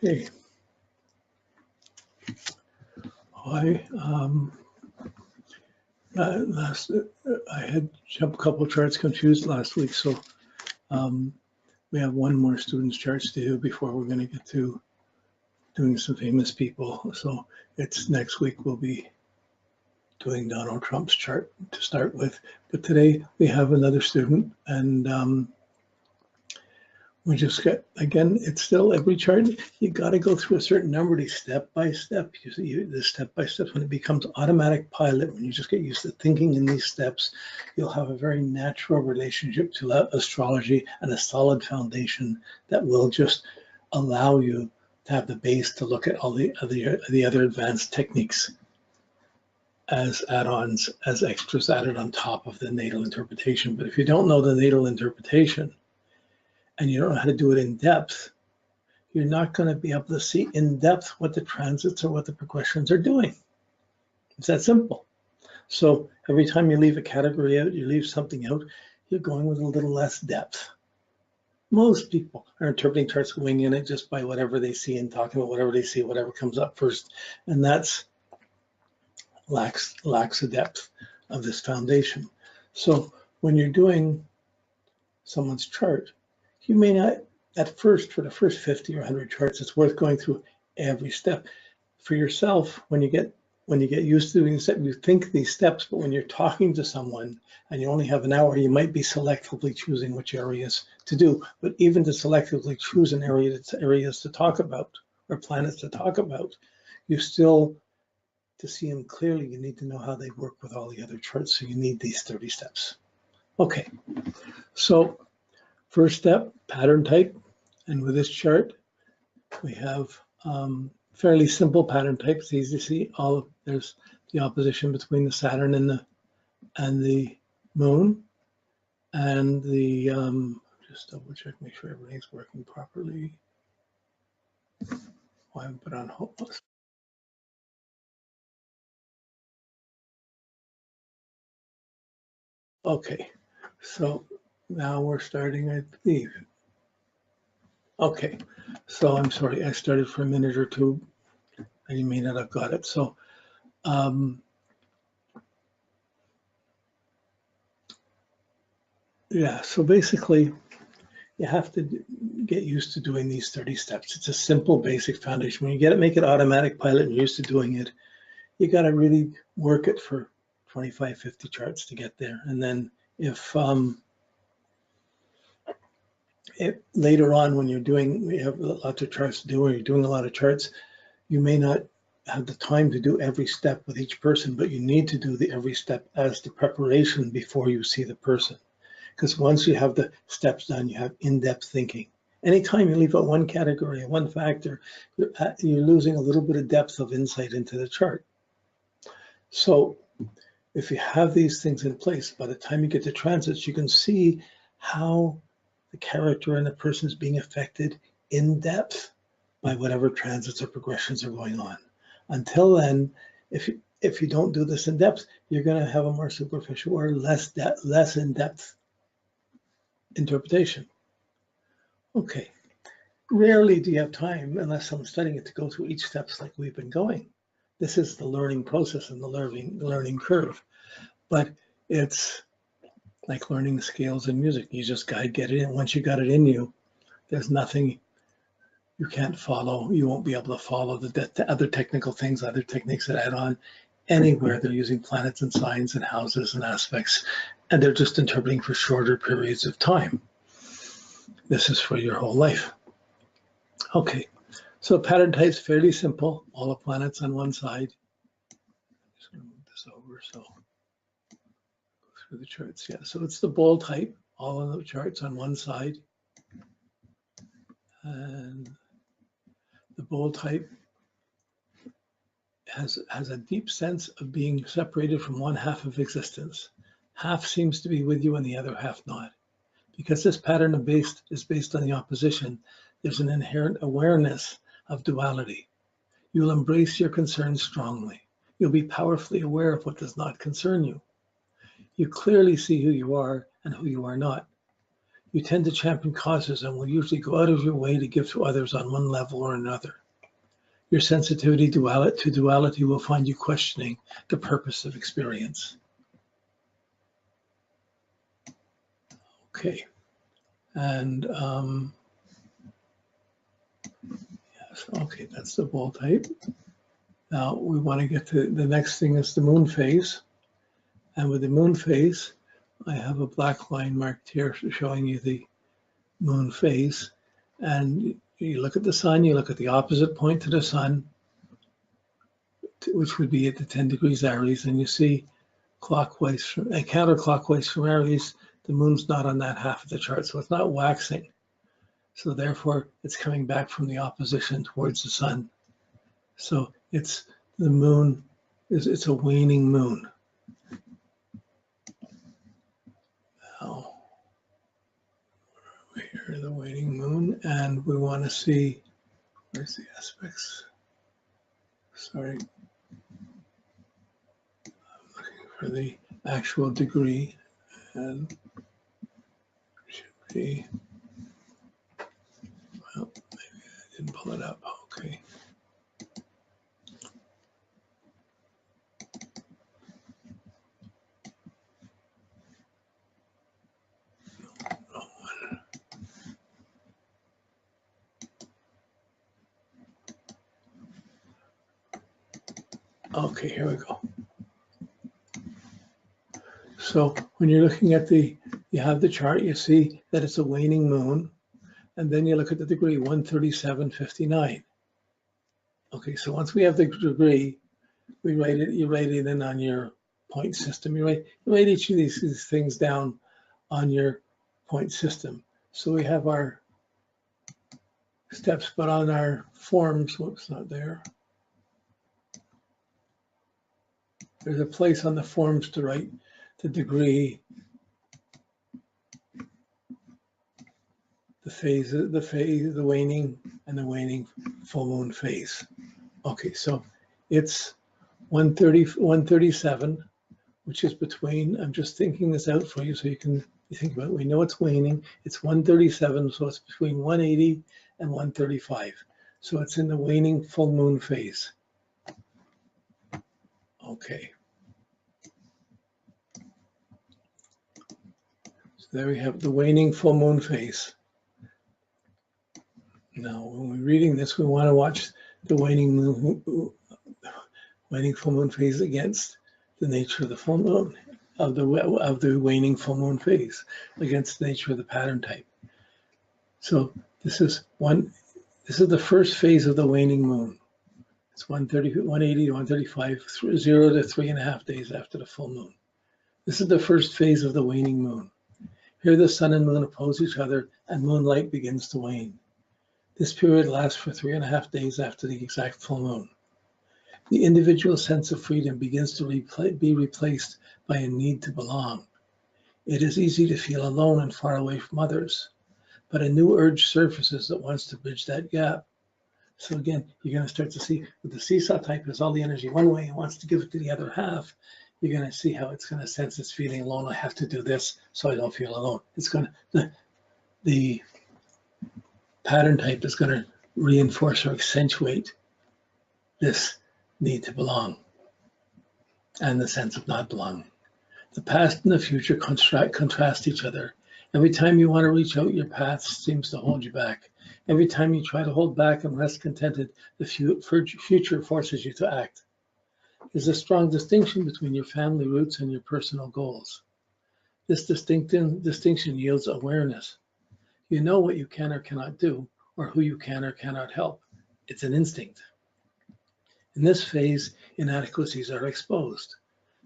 Okay. I had a couple of charts confused last week, so we have one more student's charts to do before we're going to get to doing some famous people. So it's next week we'll be doing Donald Trump's chart to start with. But today we have another student, and we just get, again, it's still every chart, you got to go through a certain number, these step by step. You see, the step by steps, when it becomes automatic pilot, when you just get used to thinking in these steps, you'll have a very natural relationship to astrology and a solid foundation that will just allow you to have the base to look at all the other advanced techniques as add-ons, as extras added on top of the natal interpretation. But if you don't know the natal interpretation, and you don't know how to do it in depth, you're not going to be able to see in depth what the transits or what the progressions are doing. It's that simple. So every time you leave a category out, you leave something out, you're going with a little less depth. Most people are interpreting charts, going in it just by whatever they see and talking about whatever they see, whatever comes up first. And that's lacks the depth of this foundation. So when you're doing someone's chart, you may not, at first, for the first 50 or 100 charts, it's worth going through every step. For yourself, when you get used to doing this, you think these steps, but when you're talking to someone and you only have an hour, you might be selectively choosing which areas to do. But even to selectively choose an area, areas to talk about or planets to talk about, you still, to see them clearly, you need to know how they work with all the other charts. So you need these 30 steps. Okay, so first step, pattern type. And with this chart, we have fairly simple pattern types. It's easy to see. There's the opposition between the Saturn and the Moon, and the just double check, make sure everything's working properly. I haven't put on hold. Okay, so now we're starting, I believe. Okay, so I'm sorry, I started for a minute or two, and you may not have got it. So yeah, so basically you have to get used to doing these 30 steps. It's a simple basic foundation. When you make it automatic pilot and you're used to doing it, you got to really work it for 25, 50 charts to get there. And then if later on when we have lots of charts to do, or you're doing a lot of charts, you may not have the time to do every step with each person, but you need to do every step as the preparation before you see the person. Because once you have the steps done, you have in-depth thinking. Anytime you leave out one category, one factor, you're losing a little bit of depth of insight into the chart. So if you have these things in place, by the time you get to transits, you can see how the character and the person is being affected in depth by whatever transits or progressions are going on. Until then, if you don't do this in depth, you're going to have a more superficial or less in-depth interpretation. Okay, rarely do you have time, unless someone's studying it, to go through each steps like we've been going. This is the learning process and the learning curve. But it's like learning the scales in music. You just got to get it in. Once you got it in you, there's nothing you can't follow. You won't be able to follow the other technical things, other techniques that add on. Anywhere they're using planets and signs and houses and aspects, and they're just interpreting for shorter periods of time. This is for your whole life. Okay, so pattern type's fairly simple. All the planets on one side. I'm just going to move this over so go through the charts. Yeah, so it's the bold type. All of the charts on one side, and the bold type has a deep sense of being separated from one half of existence. Half seems to be with you and the other half not. Because this pattern is based on the opposition, there's an inherent awareness of duality. You'll embrace your concerns strongly. You'll be powerfully aware of what does not concern you. You clearly see who you are and who you are not. You tend to champion causes and will usually go out of your way to give to others on one level or another. Your sensitivity to duality will find you questioning the purpose of experience. Okay, and yes, okay, that's the bull type. Now we want to get to the next thing is the moon phase. And with the moon phase, I have a black line marked here showing you the moon phase. And you look at the sun, you look at the opposite point to the sun, which would be at the 10 degrees Aries, and you see clockwise and counterclockwise from Aries, the moon's not on that half of the chart, so it's not waxing. So therefore, it's coming back from the opposition towards the sun. So it's the moon, it's a waning moon. Now, here the waning moon, and we want to see, where's the aspects? Sorry. I'm looking for the actual degree, and should be, well, maybe I didn't pull it up. Okay. Okay, here we go. So when you're looking at you have the chart, you see that it's a waning moon, and then you look at the degree 137.59. Okay, so once we have the degree, you write it in on your point system. You write each of these things down on your point system. So we have our steps, but on our forms, whoops, not there. There's a place on the forms to write the degree, the waning, and the waning full moon phase. Okay, so it's 137, which is between, I'm just thinking this out for you so you can think about it. We know it's waning. It's 137, so it's between 180 and 135. So it's in the waning full moon phase. Okay. So there we have the waning full moon phase. Now, when we're reading this, we want to watch the waning full moon phase against the nature of the full moon, of the waning full moon phase, against the nature of the pattern type. So this is the first phase of the waning moon. It's 180 to 135, 0 to 3.5 days after the full moon. This is the first phase of the waning moon. Here the sun and moon oppose each other and moonlight begins to wane. This period lasts for 3.5 days after the exact full moon. The individual sense of freedom begins to be replaced by a need to belong. It is easy to feel alone and far away from others, but a new urge surfaces that wants to bridge that gap. So again, you're going to start to see with the seesaw type has all the energy one way and wants to give it to the other half. You're going to see how it's going to sense it's feeling alone. I have to do this so I don't feel alone. It's going to, the pattern type is going to reinforce or accentuate this need to belong and the sense of not belonging. The past and the future contrast each other. Every time you want to reach out, your past seems to hold you back. Every time you try to hold back and rest contented, the future forces you to act. There's a strong distinction between your family roots and your personal goals. This distinction yields awareness. You know what you can or cannot do, or who you can or cannot help. It's an instinct. In this phase, inadequacies are exposed.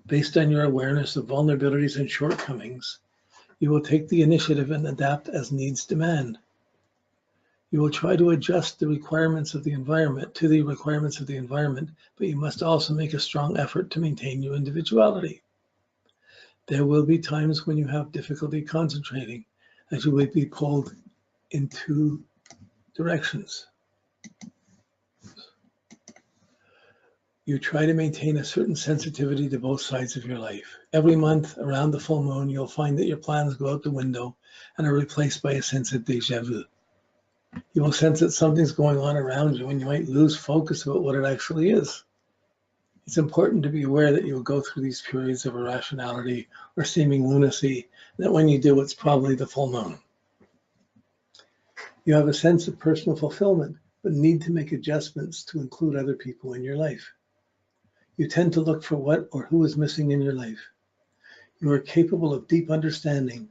Based on your awareness of vulnerabilities and shortcomings, you will take the initiative and adapt as needs demand. You will try to adjust the requirements of the environment to the requirements of the environment, but you must also make a strong effort to maintain your individuality. There will be times when you have difficulty concentrating, as you will be pulled in two directions. You try to maintain a certain sensitivity to both sides of your life. Every month around the full moon, you'll find that your plans go out the window and are replaced by a sense of déjà vu. You will sense that something's going on around you and you might lose focus about what it actually is. It's important to be aware that you will go through these periods of irrationality or seeming lunacy, that when you do, it's probably the full moon. You have a sense of personal fulfillment, but need to make adjustments to include other people in your life. You tend to look for what or who is missing in your life. You are capable of deep understanding,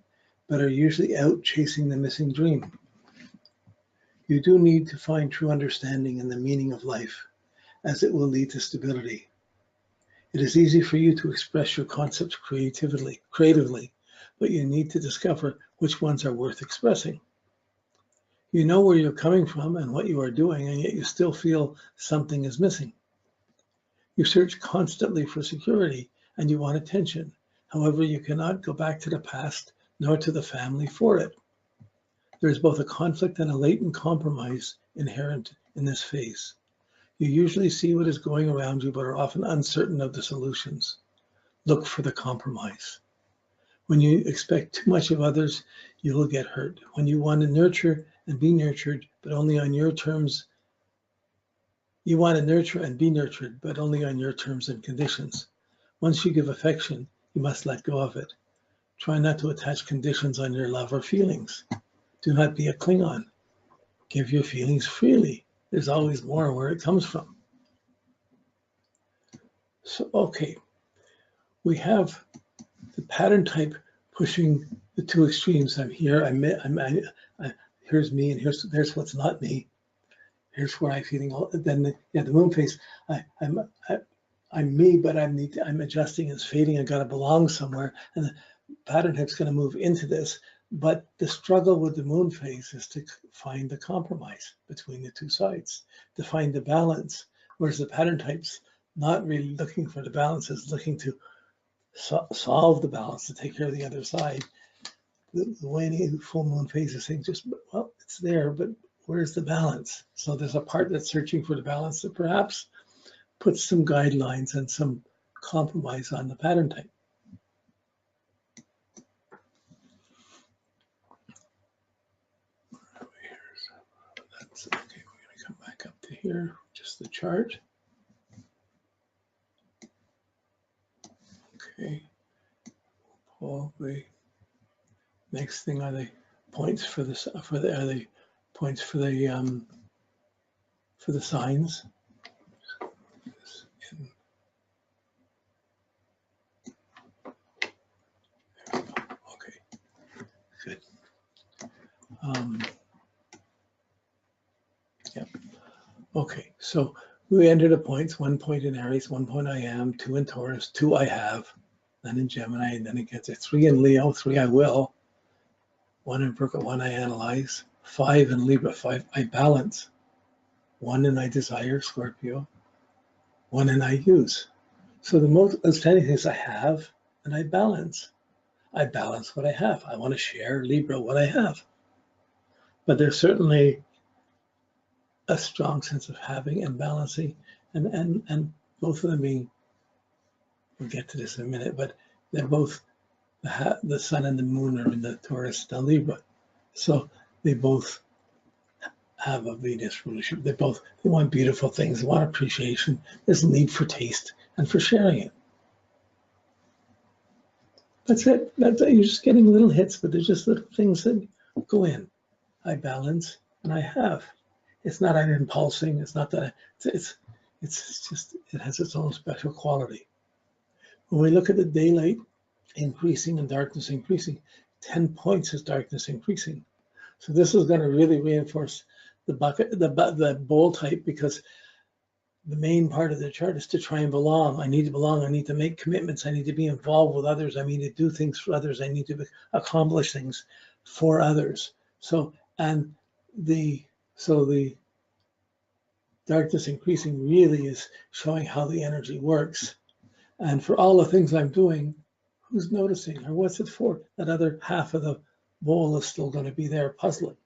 but are usually out chasing the missing dream. You do need to find true understanding in the meaning of life, as it will lead to stability. It is easy for you to express your concepts creatively, but you need to discover which ones are worth expressing. You know where you're coming from and what you are doing, and yet you still feel something is missing. You search constantly for security and you want attention. However, you cannot go back to the past nor to the family for it. There is both a conflict and a latent compromise inherent in this phase. You usually see what is going around you, but are often uncertain of the solutions. Look for the compromise. When you expect too much of others, you will get hurt. When you want to nurture and be nurtured, but only on your terms, you want to nurture and be nurtured, but only on your terms and conditions. Once you give affection, you must let go of it. Try not to attach conditions on your love or feelings. Do not be a Klingon. Give your feelings freely. There's always more where it comes from. So, okay, we have the pattern type pushing the two extremes. I'm here, here's me, and there's what's not me. Here's where I'm feeling. Then the moon phase. I'm me, but I'm adjusting. It's fading. I got to belong somewhere, and the pattern type's going to move into this. But the struggle with the moon phase is to find the compromise between the two sides, to find the balance. Whereas the pattern type's not really looking for the balance; is looking to solve the balance, to take care of the other side. The waning full moon phase is saying, just, well, it's there, but where's the balance? So there's a part that's searching for the balance that perhaps puts some guidelines and some compromise on the pattern type. That's okay. We're going to come back up to here, just the chart. Okay. Pull the next thing are the points for this points for the signs. Okay, good. Yep. Okay, so we entered the points. 1 point in Aries, 1 point I am, 2 in Taurus, 2 I have, then in Gemini, and then it gets a 3 in Leo, 3 I will, 1 in Virgo, 1 I analyze, 5 in Libra, 5 I balance, 1 in I desire, Scorpio, 1 in I use. So the most outstanding things I have and I balance. I balance what I have. I want to share Libra what I have. But there's certainly a strong sense of having and balancing, and both of them being, we'll get to this in a minute, but they're both, the sun and the moon are in the Taurus and Libra. So they both have a Venus rulership. They want beautiful things, they want appreciation. There's a need for taste and for sharing it. That's it. You're just getting little hits, but there's just little things that go in. I balance and I have. It's not an impulsing. It's not that. It's just, it has its own special quality. When we look at the daylight increasing and darkness increasing, 10 points is darkness increasing. So this is going to really reinforce the bowl type, because the main part of the chart is to try and belong. I need to belong. I need to make commitments. I need to be involved with others. I need to do things for others. I need to accomplish things for others. So the darkness increasing really is showing how the energy works. And for all the things I'm doing, who's noticing, or what's it for? That other half of the bowl is still going to be there puzzling.